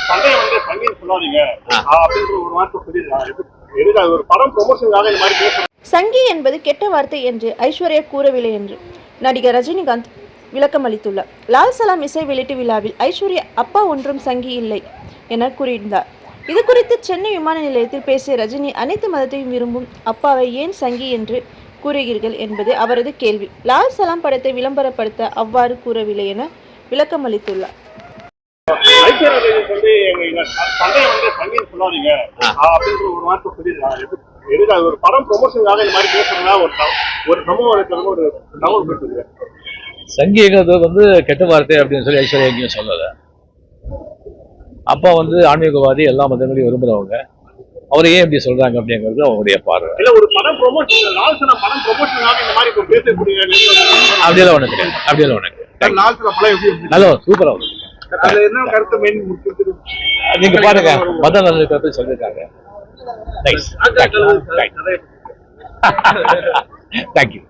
சண்டையை வந்து சங்கின்னு சொல்லாதீங்க அப்படின்ற ஒரு வார்த்தை சொல்லியிருக்காங்க. எதுக்கு அது ஒரு படம் ப்ரொமோஷனுக்காக இந்த மாதிரி பேசுறாங்க? சங்கி என்பது கெட்ட வார்த்தை என்று ஐஸ்வர்யா கூறவில்லை என்று நடிகர் ரஜினிகாந்த் விளக்கம் அளித்துள்ளார். லால் சலாம் இசை வெளியீட்டு விழாவில் ஐஸ்வர்யா அப்பா ஒன்றும் சங்கி இல்லை என கூறியிருந்தார். இது குறித்து சென்னை விமான நிலையத்தில் பேசிய ரஜினி, அனைத்து மதத்தையும் விரும்பும் அப்பாவை ஏன் சங்கி என்று கூறுகிறீர்கள் என்பது அவரது கேள்வி. லால் சலாம் படத்தை விளம்பரப்படுத்த அவ்வாறு கூறவில்லை என விளக்கம் அளித்துள்ளார். ஐஸ்வர்யா வந்து சண்டையை வந்து சங்கின்னு சொல்லாதீங்க அப்படின்ற ஒரு வார்த்தை சொல்லியிருக்காங்க. எதுக்கு அது ஒரு படம் ப்ரொமோஷனுக்காக இந்த மாதிரி பேசுறதுனா ஒரு சமூக ஒரு தகவல் பேசுறீங்க. சங்கிங்கிறது வந்து கெட்ட வார்த்தை அப்படின்னு சொல்லி ஐஸ்வர்யா எங்கேயும் சொல்லலை. அப்பா வந்து ஆன்மீகவாதி, எல்லா மதங்களையும் விரும்புறவங்க. அவரை ஏன் இப்படி சொல்றாங்க அப்படிங்கிறது அவங்களுடைய பார்வை. இல்ல ஒரு படம் ப்ரொமோஷன் லால் சலாம் படம் ப்ரொமோஷனுக்காக இந்த மாதிரி இப்போ பேசக்கூடிய அப்படியெல்லாம் ஒண்ணு கிடையாது. அப்படியெல்லாம் ஒண்ணு கிடையாது. லால் சலாம் படம் எப்படி நல்லா சூப்பரா அது என்ன கருத்து மெயின் நீங்க பாருங்க, மத நல்ல கருத்து சொல்லியிருக்காங்க. தேங்க்யூ.